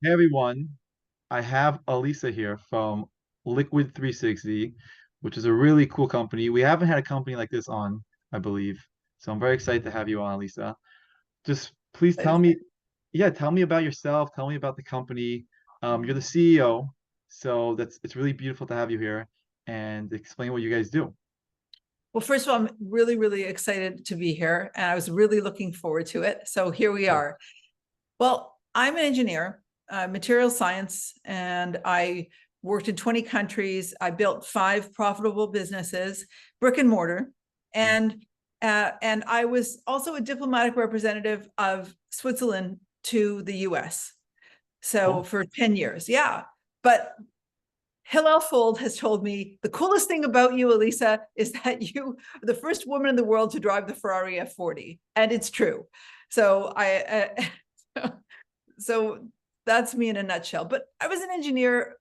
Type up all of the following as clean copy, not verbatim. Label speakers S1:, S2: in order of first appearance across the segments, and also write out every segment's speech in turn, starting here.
S1: Hey everyone, I have Alisa here from Liquid360, which is a really cool company. We haven't had a company like this on, I believe. So I'm very excited to have you on, Alisa. Just please tell me, yeah, tell me about yourself. Tell me about the company. You're the CEO, so it's really beautiful to have you here and explain what you guys do.
S2: Well, first of all, I'm really, really excited to be here, and I was really looking forward to it. So here we
S1: Sure.
S2: are. Well, I'm an engineer, material science, and I worked in 20 countries. I built 5 profitable businesses, brick and mortar,
S1: Mm.
S2: and I was also a diplomatic representative of Switzerland to the U.S. So
S1: Cool.
S2: for 10 years, yeah. But Hillel Fold has told me the coolest thing about you, Elisa, is that you are the first woman in the world to drive the Ferrari F40, and it's true. So so that's me in a nutshell. But I was an engineer,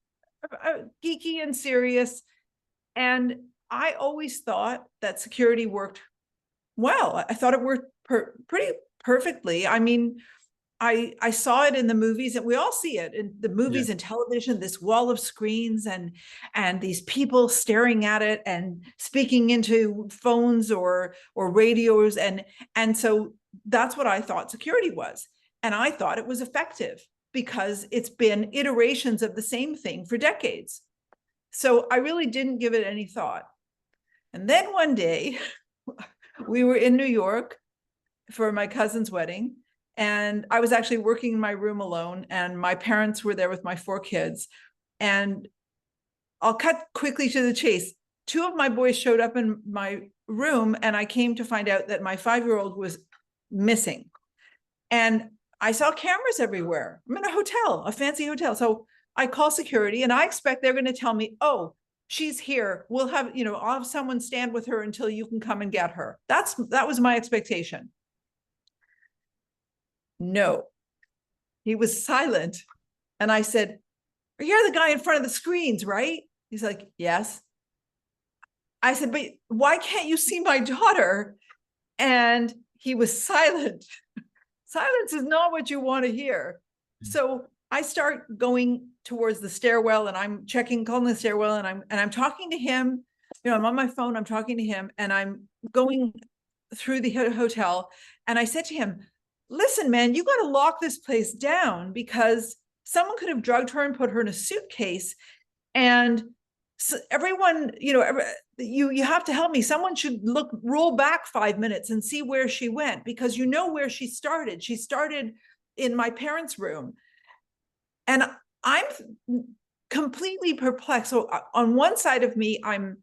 S2: geeky and serious, and I always thought that security worked well. I thought it worked pretty perfectly. I mean, I saw it in the movies, and we all see it in the
S1: Yeah.
S2: movies and television, this wall of screens and these people staring at it and speaking into phones or radios. And so that's what I thought security was. And I thought it was effective because it's been iterations of the same thing for decades. So I really didn't give it any thought. And then one day we were in New York for my cousin's wedding. And I was actually working in my room alone, and my parents were there with my 4 kids. And I'll cut quickly to the chase. 2 of my boys showed up in my room, and I came to find out that my 5-year-old was missing. And I saw cameras everywhere. I'm in a hotel, a fancy hotel. So I call security, and I expect they're going to tell me, oh, she's here. We'll have, I'll have someone stand with her until you can come and get her. That was my expectation. No, he was silent. And I said, you're the guy in front of the screens, right? He's like, yes. I said, but why can't you see my daughter? And he was silent. Silence is not what you want to hear. So I start going towards the stairwell, and I'm calling the stairwell, and I'm talking to him. I'm on my phone, I'm talking to him, and I'm going through the hotel. And I said to him, listen, man, you got to lock this place down because someone could have drugged her and put her in a suitcase. And so everyone, you have to help me. Someone should roll back 5 minutes and see where she went, because where she started. She started in my parents' room. And I'm completely perplexed. So on one side of me, I'm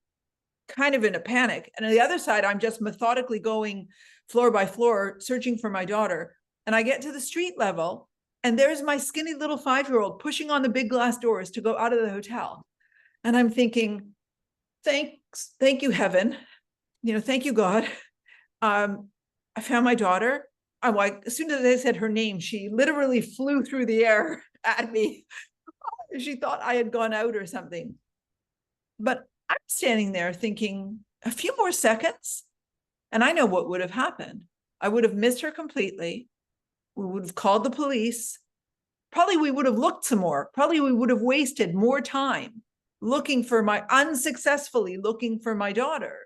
S2: kind of in a panic. And on the other side, I'm just methodically going floor by floor, searching for my daughter. And I get to the street level, and there's my skinny little 5-year-old pushing on the big glass doors to go out of the hotel. And I'm thinking, thank you, heaven. Thank you, God. I found my daughter. I'm like, as soon as they said her name, she literally flew through the air at me. She thought I had gone out or something. But I'm standing there thinking, a few more seconds, and I know what would have happened. I would have missed her completely. We would have called the police. Probably we would have looked some more. Probably we would have wasted more time unsuccessfully looking for my daughter.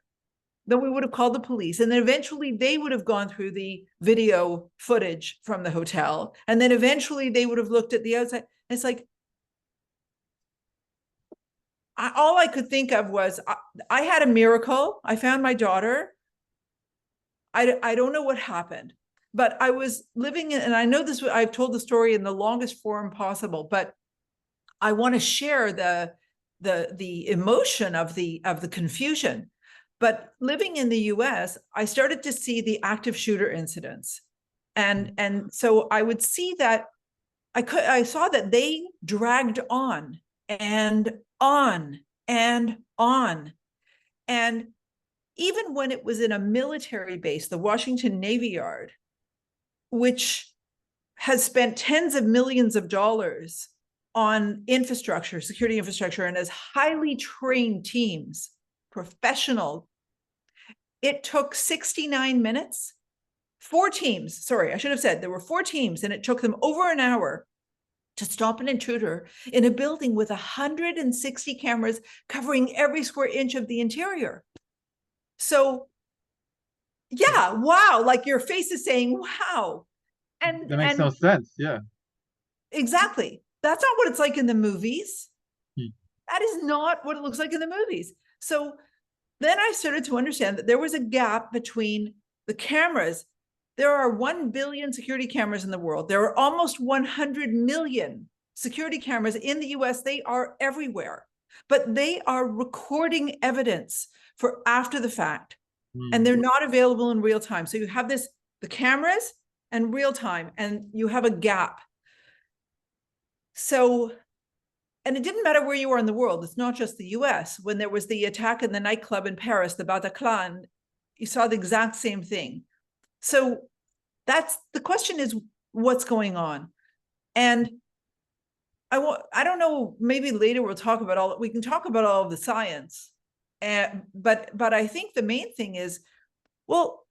S2: Then we would have called the police. And then eventually they would have gone through the video footage from the hotel. And then eventually they would have looked at the outside. It's like, all I could think of was I had a miracle. I found my daughter. I don't know what happened, but I was living in, and I know this, I've told the story in the longest form possible, but I want to share the emotion of the confusion. But living in the US, I started to see the active shooter incidents. And so I would see that I saw that they dragged on and on and on. And even when it was in a military base, the Washington Navy Yard, which has spent tens of millions of dollars on infrastructure, security infrastructure, and has highly trained teams, professional, it took 69 minutes. 4 teams, sorry, I should have said there were 4 teams, and it took them over an hour to stop an intruder in a building with 160 cameras covering every square inch of the interior. So yeah, wow, like your face is saying, wow.
S1: That makes no
S2: And
S1: sense. Yeah.
S2: exactly. That's not what it's like in the movies.
S1: Hmm.
S2: That is not what it looks like in the movies. So then I started to understand that there was a gap between the cameras. There are 1 billion security cameras in the world. There are almost 100 million security cameras in the US. They are everywhere, but they are recording evidence for after the fact, and
S1: Hmm.
S2: they're not available in real time. So you have this, the cameras and real time, and you have a gap. So, and it didn't matter where you were in the world. It's not just the US. When there was the attack in the nightclub in Paris, the Bataclan, you saw the exact same thing. So that's the question, is what's going on? And I don't know, maybe later we can talk about all of the science. But I think the main thing is, well,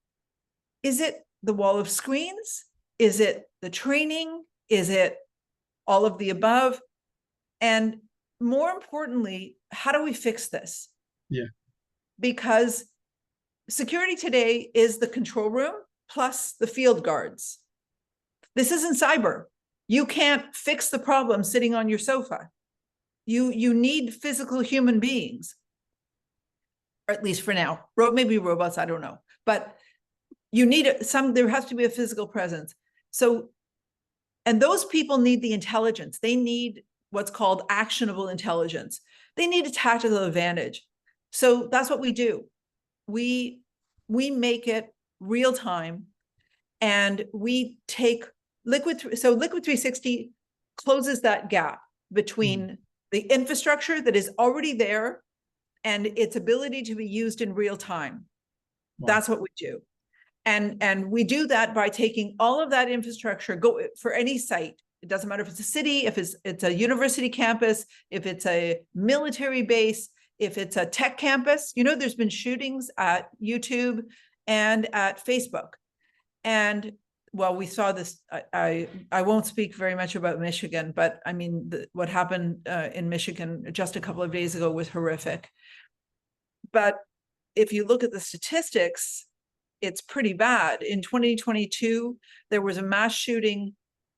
S2: is it the wall of screens? Is it the training? Is it all of the above? And more importantly, how do we fix this?
S1: Yeah.
S2: Because security today is the control room plus the field guards. This isn't cyber. You can't fix the problem sitting on your sofa. You need physical human beings, or at least for now. Maybe robots, I don't know. But you need there has to be a physical presence. So, and those people need the intelligence. They need what's called actionable intelligence. They need a tactical advantage. So that's what we do. We make it real time, and we take Liquid360 closes that gap
S1: Hmm.
S2: between the infrastructure that is already there and its ability to be used in real time.
S1: Wow.
S2: That's what we do. And we do that by taking all of that infrastructure, go for any site. It doesn't matter if it's a city, if it's a university campus, if it's a military base, if it's a tech campus. You know, there's been shootings at YouTube and at Facebook. And well, we saw this. I won't speak very much about Michigan, but I mean, what happened in Michigan just a couple of days ago was horrific. But if you look at the statistics, it's pretty bad. In 2022, there was a mass shooting.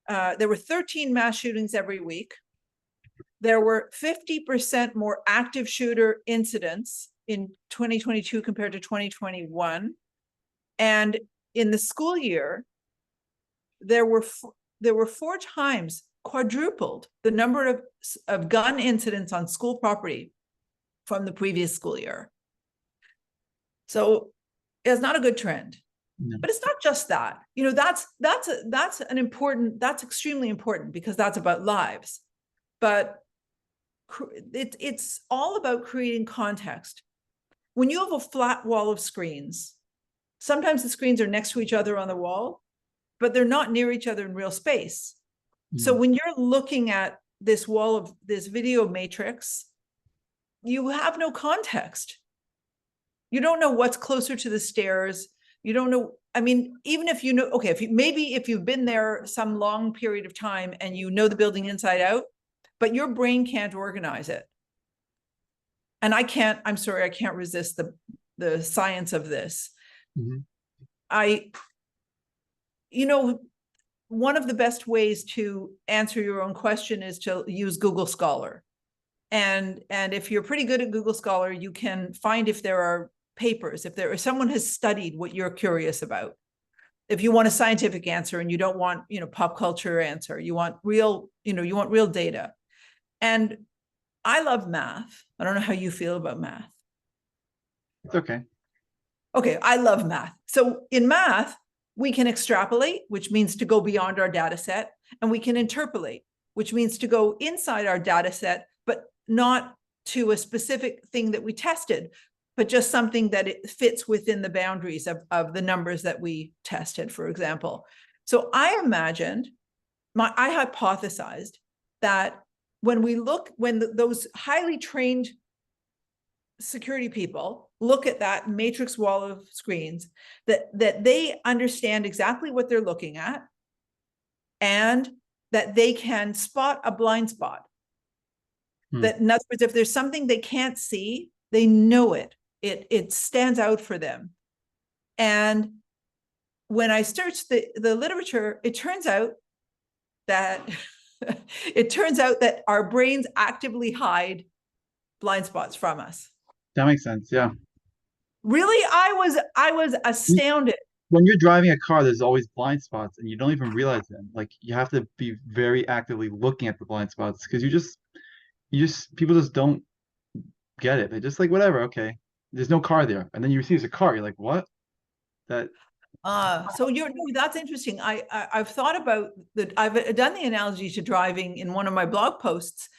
S2: There were 13 mass shootings every week. There were 50% more active shooter incidents in 2022 compared to 2021. And in the school year, there were 4 times, quadrupled the number of gun incidents on school property from the previous school year. So it's not a good trend.
S1: Yeah.
S2: But it's not just that. You know, that's extremely important, because that's about lives. But it's all about creating context. When you have a flat wall of screens, sometimes the screens are next to each other on the wall, but they're not near each other in real space. So
S1: Hmm.
S2: when you're looking at this wall of this video matrix, you have no context. You don't know what's closer to the stairs. You don't know. I mean, even if you know, okay, if you've been there some long period of time and you know the building inside out, but your brain can't organize it. And I'm sorry, I can't resist the science of this.
S1: Hmm.
S2: I, you know, one of the best ways to answer your own question is to use Google Scholar. And if you're pretty good at Google Scholar, you can find if there are papers, if someone has studied what you're curious about. If you want a scientific answer and you don't want, pop culture answer, you want real data. And I love math. I don't know how you feel about math.
S1: It's okay.
S2: Okay, I love math. So in math, we can extrapolate, which means to go beyond our data set, and we can interpolate, which means to go inside our data set, but not to a specific thing that we tested, but just something that it fits within the boundaries of the numbers that we tested, for example. So I hypothesized that when those highly trained security people look at that matrix wall of screens, that they understand exactly what they're looking at, and that they can spot a blind spot.
S1: Hmm.
S2: That, in other words, if there's something they can't see, they know it. It stands out for them. And when I searched the literature, it turns out that our brains actively hide blind spots from us.
S1: That makes sense. Yeah.
S2: Really, I was astounded.
S1: When you're driving a car, there's always blind spots and you don't even realize them. Like you have to be very actively looking at the blind spots because people just don't get it. They're just like, whatever, okay. There's no car there. And then you see there's a car, you're like, what? That
S2: So that's interesting. I've thought about I've done the analogy to driving in one of my blog posts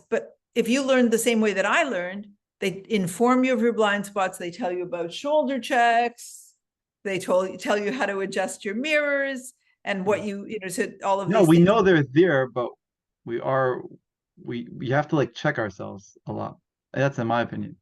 S2: but if you learned the same way that I learned, they inform you of your blind spots. They tell you about shoulder checks. They tell you how to adjust your mirrors and what so all of
S1: no,
S2: these
S1: we
S2: things.
S1: know they're there, but we are we have to like check ourselves a lot. That's in my opinion.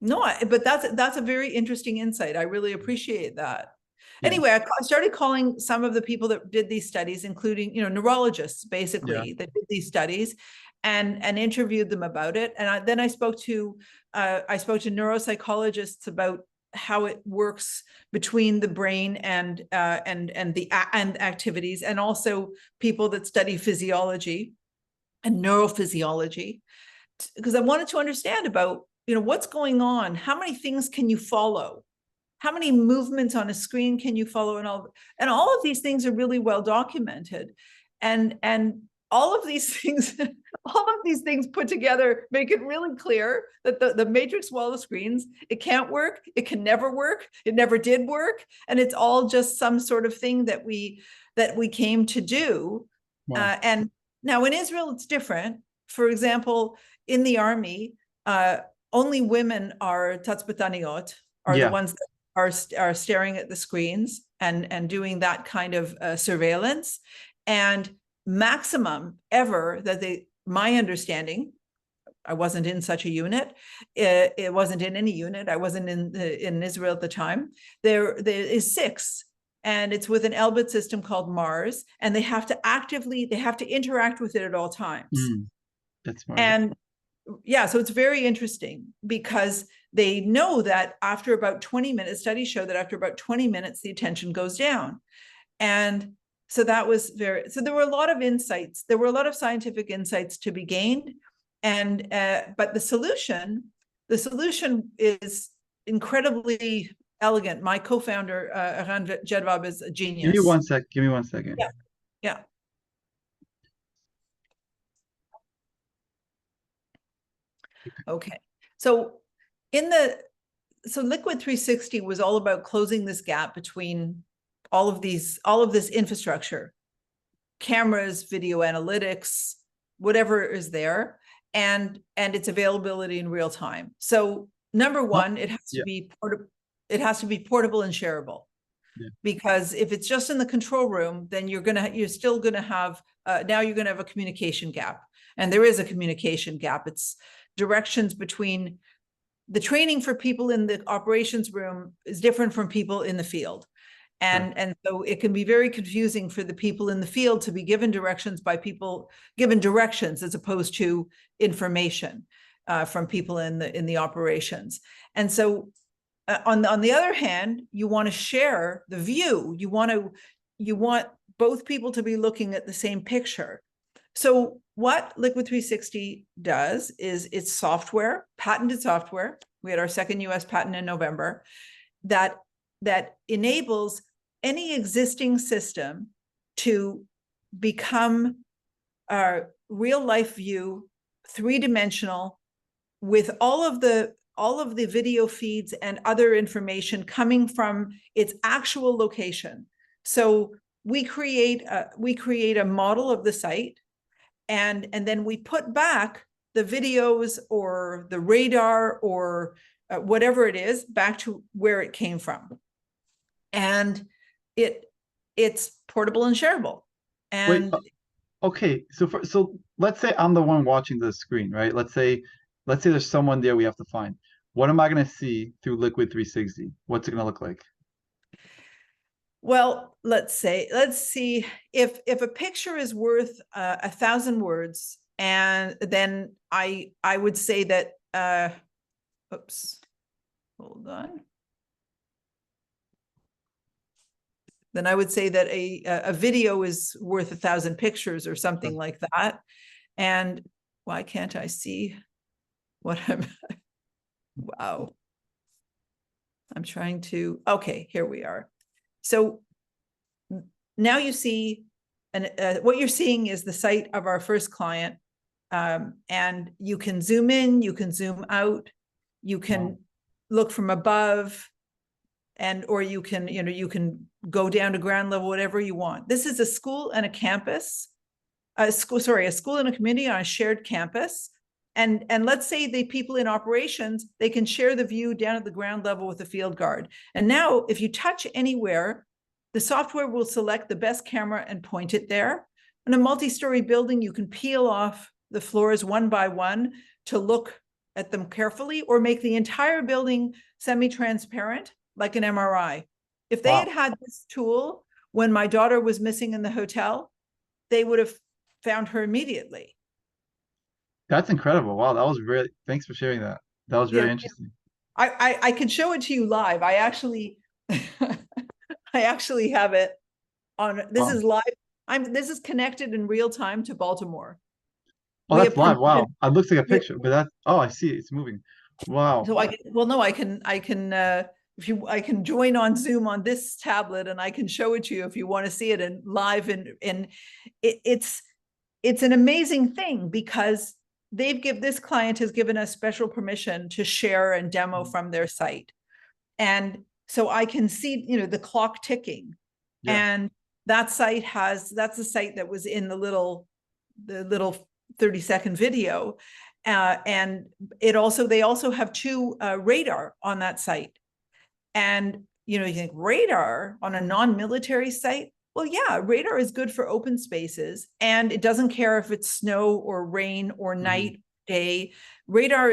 S2: No, but that's a very interesting insight. I really appreciate that.
S1: Yeah.
S2: Anyway, I started calling some of the people that did these studies, including neurologists,
S1: Yeah.
S2: basically, that did these studies, and interviewed them about it. And then I spoke to neuropsychologists about how it works between the brain and activities, and also people that study physiology and neurophysiology, because I wanted to understand about what's going on. How many things can you follow? How many movements on a screen can you follow? And all of these things are really well documented. And all of these things, all of these things put together make it really clear that the matrix wall of screens, it can't work, it can never work, it never did work, and it's all just some sort of thing that we came to do.
S1: Wow.
S2: And now in Israel, it's different. For example, in the army, only women are tatzpataniot, are the
S1: Yeah.
S2: ones that are staring at the screens and doing that kind of surveillance. And maximum ever that my understanding, I wasn't in such a unit. It wasn't in any unit. I wasn't in Israel at the time. There is 6, and it's with an Elbit system called Mars, and they have to interact with it at all times.
S1: That's smart.
S2: And yeah, so it's very interesting because they know that after about 20 minutes, studies show that after about 20 minutes, the attention goes down. And so there were a lot of insights. There were a lot of scientific insights to be gained. And, but the solution is incredibly elegant. My co-founder, Aran Jedvab, is a
S1: Give me
S2: genius.
S1: one sec. Give me 1 second.
S2: Yeah. Yeah. Okay. So Liquid360 was all about closing this gap between all of this infrastructure, cameras, video analytics, whatever is there, and its availability in real time. So number one, it has to be portable and shareable.
S1: Yeah.
S2: Because if it's just in the control room, then you're still gonna have now you're gonna have a communication gap, and there is a communication gap. It's directions between the training for people in the operations room is different from people in the field. And so it can be very confusing for the people in the field to be given directions as opposed to information from people in the operations. And so on the other hand, you want to share the view. You want both people to be looking at the same picture. So what Liquid360 does is it's software, patented software. We had our second US patent in November that enables any existing system to become a real life view, 3-dimensional, with all of the video feeds and other information coming from its actual location. So we create a model of the site, and then we put back the videos or the radar or whatever it is back to where it came from. And it's portable and shareable. And
S1: Wait, okay. So let's say I'm the one watching the screen, right? Let's say there's someone there we have to find. What am I going to see through Liquid 360? What's it going to look like?
S2: Well, let's see if a picture is worth 1,000 words, and then I would say that oops, hold on. Then I would say that a video is worth 1,000 pictures or something like that. And why can't I see what I'm, wow. I'm trying to, okay, here we are. So now you see, and what you're seeing is the site of our first client. And you can zoom in, you can zoom out, you can look from above, and or you can, you can go down to ground level, whatever you want. This is a school and a campus, a school and a community on a shared campus. And let's say the people in operations, they can share the view down at the ground level with the field guard. And now if you touch anywhere, the software will select the best camera and point it there. In a multi-story building, you can peel off the floors one by one to look at them carefully, or make the entire building semi-transparent like an MRI. If they
S1: Wow.
S2: had this tool when my daughter was missing in the hotel, they would have found her immediately.
S1: That's incredible. Wow, that was really, thanks for sharing that. That was
S2: Yeah,
S1: very interesting.
S2: I can show it to you live. I actually I actually have it on. This
S1: Wow.
S2: is live. This is connected in real time to Baltimore.
S1: Oh,
S2: We
S1: that's
S2: have
S1: live.
S2: permission.
S1: Wow. It looks like a
S2: We have,
S1: picture, but that's, oh, I see it. It's moving. Wow.
S2: so I can, well, no, I can if you, I can join on Zoom on this tablet, and I can show it to you if you want to see it in live. And it's an amazing thing, because this client has given us special permission to share and demo from their site. And so I can see, the clock ticking.
S1: Yeah.
S2: And that's the site that was in the little 30-second video. And they also have two radar on that site. And, you think radar on a non-military site? Well, yeah, radar is good for open spaces, and it doesn't care if it's snow or rain or
S1: Mhm.
S2: night, day. Radar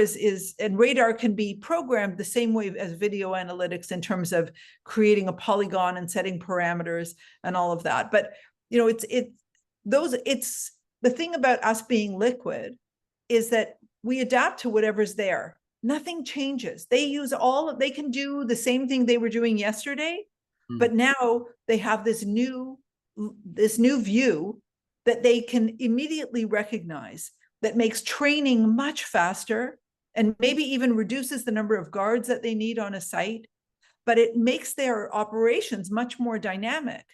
S2: and radar can be programmed the same way as video analytics in terms of creating a polygon and setting parameters and all of that. But, it's the thing about us being Liquid is that we adapt to whatever's there. Nothing changes. They can do the same thing they were doing yesterday,
S1: Mm.
S2: but now they have this new view that they can immediately recognize, that makes training much faster, and maybe even reduces the number of guards that they need on a site, but it makes their operations much more dynamic.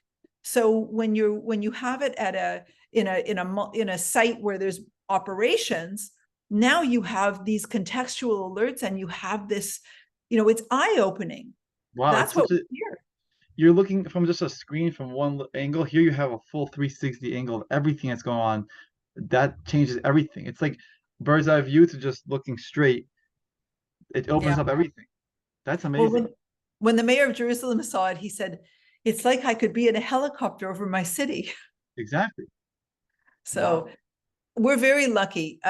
S2: So when you have it in a site where there's operations, now you have these contextual alerts, and you have this, it's eye-opening.
S1: Wow, it's
S2: That's what
S1: such a,
S2: we hear.
S1: you're looking from just a screen from one angle. Here you have a full 360 angle of everything that's going on. That changes everything. It's like bird's eye view to just looking straight. It
S2: Yeah.
S1: opens up everything. That's
S2: Well,
S1: amazing.
S2: when the mayor of Jerusalem saw it, he said, "It's like I could be in a helicopter over my city."
S1: Exactly.
S2: So
S1: Wow.
S2: we're very lucky.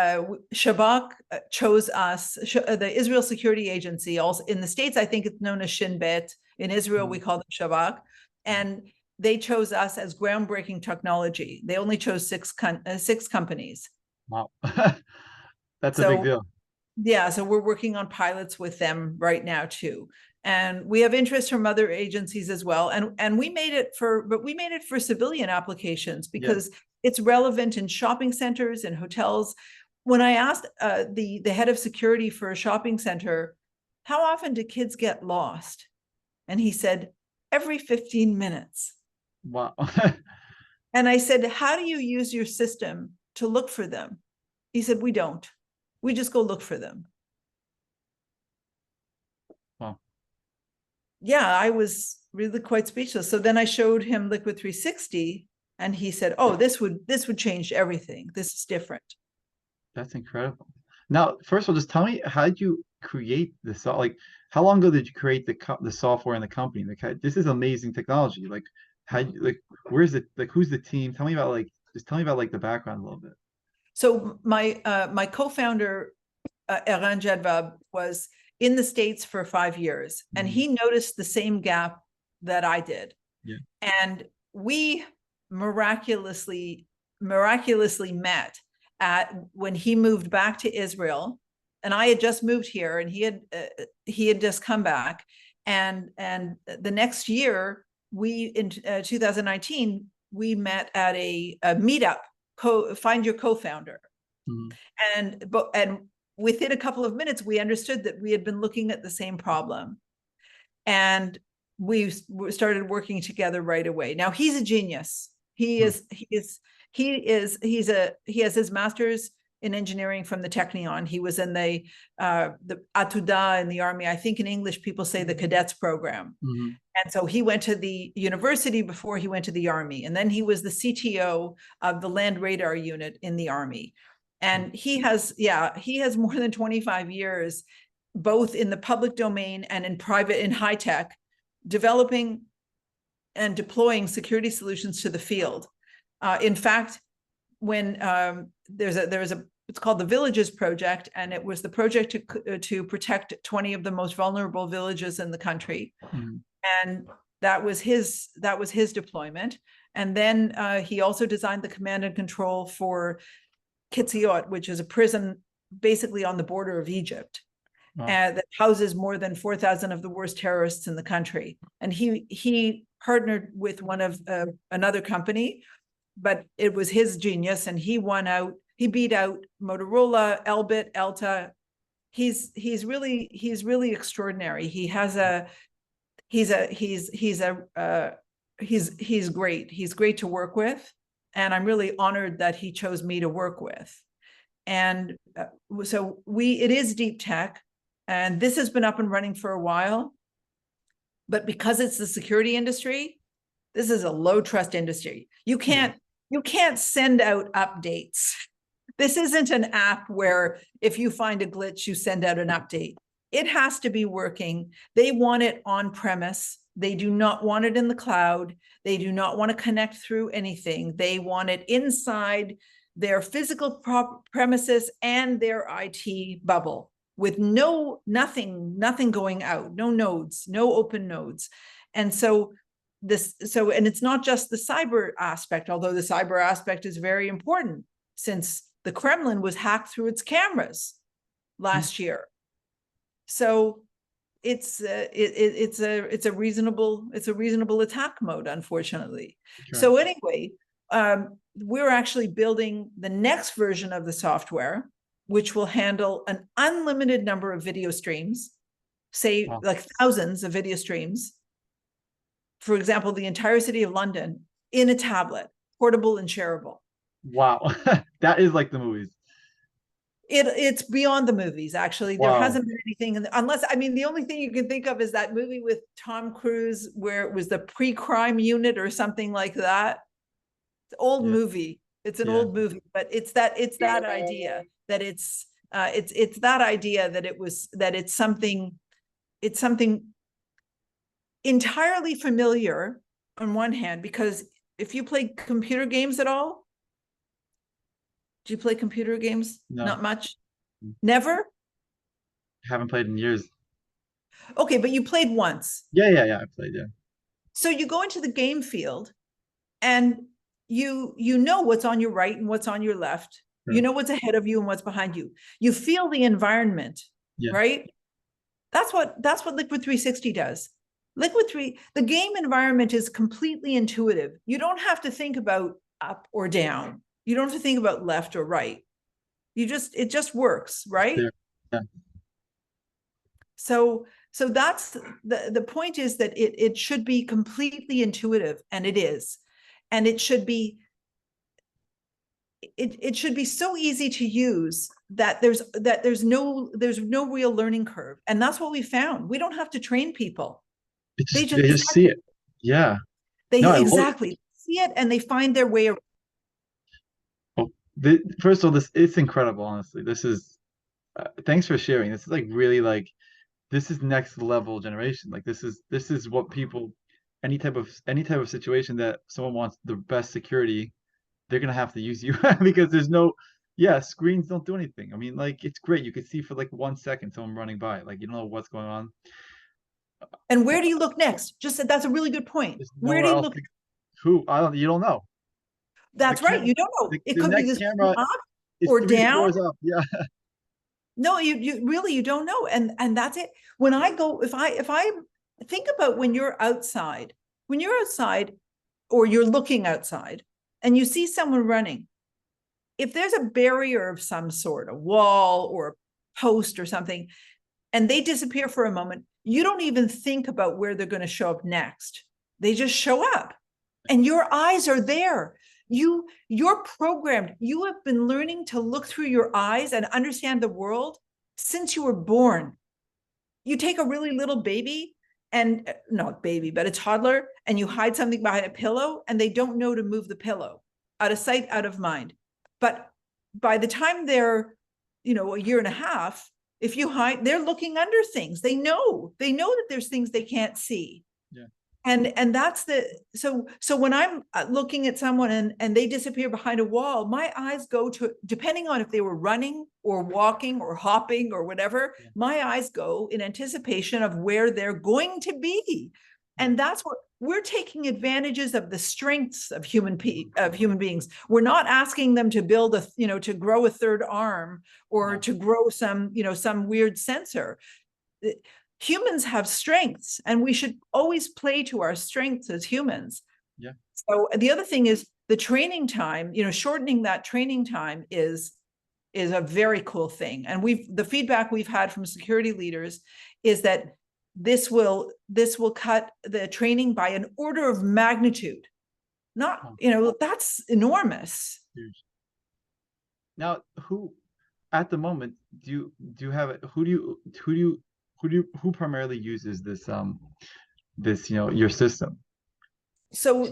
S2: Shabak chose us. The Israel Security Agency, also in the States, I think it's known as Shin Bet. In Israel, we
S1: Mhm.
S2: call them Shabak, and they chose us as groundbreaking technology. They only chose six companies.
S1: Wow. That's a big
S2: So
S1: deal.
S2: yeah, so we're working on pilots with them right now too. And we have interest from other agencies as well. And we made it for civilian applications,
S1: Yeah.
S2: because it's relevant in shopping centers and hotels. When I asked the head of security for a shopping center, how often do kids get lost? And he said, every 15 minutes.
S1: Wow.
S2: And I said, how do you use your system to look for them? He said, we don't. We just go look for them.
S1: Wow.
S2: Yeah, I was really quite speechless. So then I showed him Liquid 360, and he said, "Oh, this would change everything. This is different."
S1: That's incredible. Now, first of all, just tell me, how did you create this? Like, how long ago did you create the software and the company? Like, this is amazing technology. Like, like, where's it? Like, who's the team? Tell me about just tell me about like the background a little bit.
S2: So my co-founder Eran Jedvab was in the States for 5 years, and
S1: Mhm.
S2: he noticed the same gap that I did.
S1: Yeah.
S2: And we miraculously met at when he moved back to Israel, and I had just moved here, and he had just come back, and the next year we in 2019 we met at a meetup. Find your co-founder,
S1: Mhm.
S2: and within a couple of minutes we understood that we had been looking at the same problem, and we started working together right away. Now he's a genius. He
S1: Mhm.
S2: is he is he is he has his master's in engineering from the Technion. He was in the Atuda in the army. I think in English people say the cadets program.
S1: Mhm.
S2: And so he went to the university before he went to the army. And then he was the CTO of the land radar unit in the army.
S1: Mhm.
S2: And he has more than 25 years, both in the public domain and in private, in high tech, developing and deploying security solutions to the field. In fact, when there's a it's called the Villages Project, and it was the project to protect 20 of the most vulnerable villages in the country.
S1: Mhm.
S2: And that was his deployment. And then he also designed the command and control for Kitziot, which is a prison basically on the border of Egypt,
S1: Wow.
S2: that houses more than 4,000 of the worst terrorists in the country. And he partnered with one of another company, but it was his genius, and he won out. He beat out Motorola, Elbit, Elta. He's really extraordinary. He has a he's great. He's great to work with, and I'm really honored that he chose me to work with. And so it is deep tech, and this has been up and running for a while. But because it's the security industry, this is a low trust industry.
S1: Yeah.
S2: You can't send out updates. This isn't an app where if you find a glitch, you send out an update. It has to be working. They want it on premise. They do not want it in the cloud. They do not want to connect through anything. They want it inside their physical premises and their IT bubble, with nothing going out, no nodes, no open nodes. And and it's not just the cyber aspect, although the cyber aspect is very important, since the Kremlin was hacked through its cameras
S1: Mhm.
S2: last year. So it's a reasonable attack mode, unfortunately.
S1: Sure.
S2: So anyway, we're actually building the next version of the software, which will handle an unlimited number of video streams, say
S1: Wow.
S2: like thousands of video streams. For example, the entire city of London in a tablet, portable and shareable.
S1: Wow. That is like the movies.
S2: It's beyond the movies, actually. There
S1: Wow.
S2: hasn't been anything, unless, I mean, the only thing you can think of is that movie with Tom Cruise where it was the pre-crime unit or something like that. It's an old
S1: Yeah.
S2: movie. It's an
S1: Yeah.
S2: old movie, but it's that idea that it's that idea that it's something entirely familiar on one hand, because if you play computer games at all, do you play computer games?
S1: No.
S2: Not much. Never?
S1: Haven't played in years.
S2: Okay, but you played once.
S1: Yeah, yeah, yeah. I played, yeah.
S2: So you go into the game field, and you know what's on your right and what's on your left. You
S1: Sure.
S2: know what's ahead of you and what's behind you. You feel the environment,
S1: Yeah.
S2: right? That's what Liquid 360 does. The game environment is completely intuitive. You don't have to think about up or down. You don't have to think about left or right. It just works, right?
S1: There. Yeah.
S2: So that's the point, is that it should be completely intuitive, and it is. And it should be so easy to use that there's no real learning curve. And that's what we found. We don't have to train people.
S1: They just see it. Yeah. No,
S2: They
S1: I love
S2: exactly see it, and they find their way around.
S1: oh, first of all, this it's incredible, honestly. This is thanks for sharing. This is like really like this is next level generation. Like this is what people any type of situation that someone wants the best security, they're gonna have to use you because there's no yeah, screens don't do anything. I mean, like it's great. You could see for like 1 second someone running by. Like you don't know what's going on.
S2: And where do you look next? Just said that's a really good point.
S1: There's
S2: Where
S1: nowhere
S2: do you
S1: else
S2: look?
S1: to who I don't you don't know. The
S2: That's right.
S1: camera
S2: You don't know. It
S1: the
S2: could be
S1: next
S2: the screen
S1: camera
S2: up
S1: is
S2: or
S1: three
S2: down.
S1: floors up. Yeah.
S2: No, you really you don't know. And that's it. When I go, if I think about when you're outside or you're looking outside and you see someone running, if there's a barrier of some sort, a wall or a post or something, and they disappear for a moment, you don't even think about where they're going to show up next. They just show up and your eyes are there. You're programmed. You have been learning to look through your eyes and understand the world since you were born. You take a really little baby and not baby, but a toddler, and you hide something behind a pillow and they don't know to move the pillow. Out of sight, out of mind. But by the time they're, a year and a half, if you hide, they're looking under things. They know that there's things they can't see.
S1: Yeah.
S2: And that's so when I'm looking at someone and they disappear behind a wall, my eyes go to, depending on if they were running or walking or hopping or whatever,
S1: Yeah.
S2: my eyes go in anticipation of where they're going to be.
S1: Yeah.
S2: And that's what we're taking advantages of, the strengths of human beings. We're not asking them to build to grow a third arm or
S1: No.
S2: to grow some weird sensor. Humans have strengths and we should always play to our strengths as humans.
S1: Yeah.
S2: So the other thing is the training time, shortening that training time is a very cool thing. And the feedback we've had from security leaders is that this will cut the training by an order of magnitude. Not, that's enormous.
S1: Huge. Now, who at the moment do you have who primarily uses this your system?
S2: So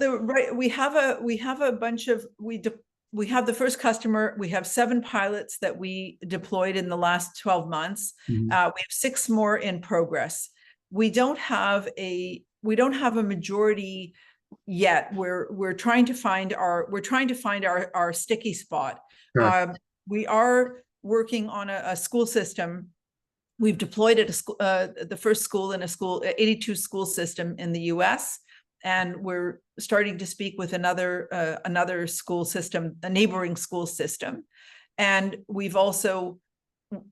S2: we have a bunch of we have the first customer. We have 7 pilots that we deployed in the last 12 months.
S1: Mhm.
S2: We have 6 more in progress. We don't have a majority yet. We're trying to find our sticky spot.
S1: Correct.
S2: We are working on a school system. We've deployed at the first school in a school 82 school system in the U.S. And we're starting to speak with another school system, a neighboring school system. And we've also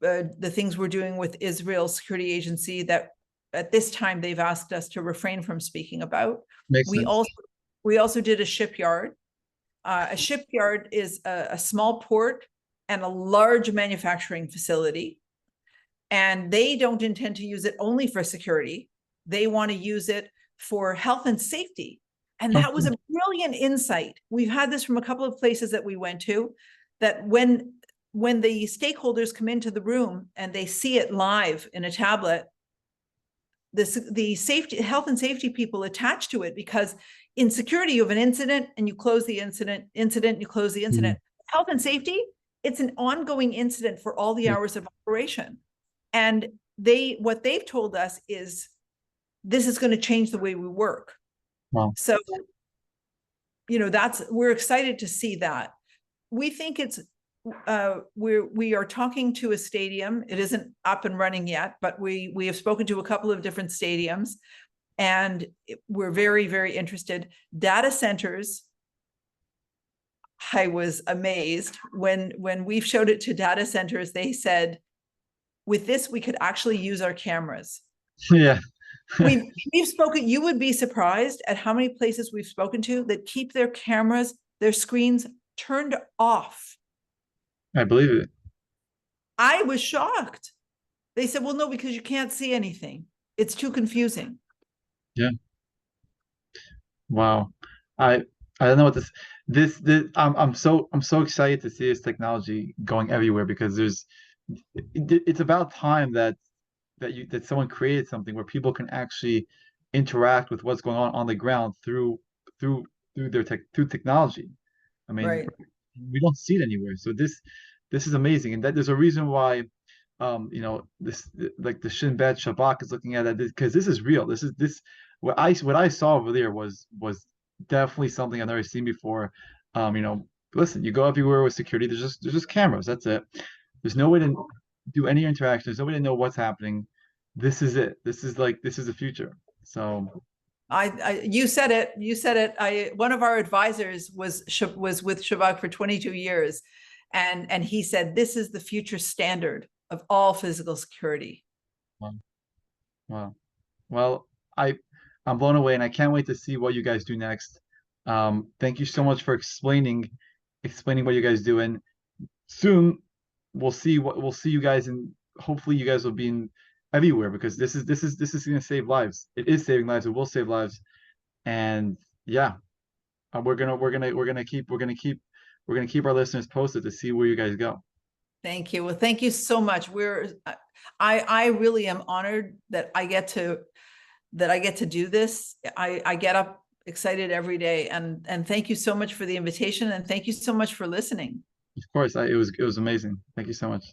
S2: the things we're doing with Israel Security Agency that at this time they've asked us to refrain from speaking about.
S1: Makes
S2: We
S1: sense.
S2: also we also did a shipyard. A shipyard is a small port and a large manufacturing facility. And they don't intend to use it only for security. They want to use it for health and safety. And
S1: Oh,
S2: that was
S1: cool.
S2: a brilliant insight. We've had this from a couple of places that we went to, that when the stakeholders come into the room and they see it live in a tablet, the health and safety people attach to it, because in security you have an incident and you close the incident, you close the
S1: Mhm.
S2: incident. Health and safety, it's an ongoing incident for all the
S1: Yeah.
S2: hours of operation. And what they've told us is this is going to change the way we work.
S1: Wow.
S2: So, we're excited to see that. We think we are talking to a stadium. It isn't up and running yet, but we have spoken to a couple of different stadiums, and we're very, very interested. Data centers. I was amazed when we showed it to data centers. They said, with this, we could actually use our cameras.
S1: Yeah.
S2: We've spoken, you would be surprised at how many places we've spoken to that keep their cameras, their screens turned off.
S1: I believe it.
S2: I was shocked. They said, well, no, because you can't see anything. It's too confusing.
S1: Yeah. Wow. I I don't know what this I'm so excited to see this technology going everywhere because it's about time that someone created something where people can actually interact with what's going on the ground through through technology. I mean,
S2: Right.
S1: we don't see it anywhere. So this is amazing, and that there's a reason why this like the Shin Bet Shabak is looking at it because this is real. This what I saw over there was definitely something I've never seen before. Listen, you go everywhere with security. There's just cameras. That's it. There's no way to do any interaction. There's no way to know what's happening. this is it. This is the future. So
S2: You said it. You said it. One of our advisors was with Shabak for 22 years, and he said this is the future standard of all physical security.
S1: wow. Wow. Well, I I'm blown away and I can't wait to see what you guys do next. Thank you so much for explaining what you guys do. And soon we'll see you guys, and hopefully you guys will be in everywhere because this is going to save lives. It is saving lives. It will save lives. And yeah, we're gonna keep our listeners posted to see where you guys go.
S2: Thank you. Well, thank you so much. I really am honored that I get to do this. I get up excited every day, and thank you so much for the invitation, and thank you so much for listening.
S1: Of course, it was amazing. Thank you so much.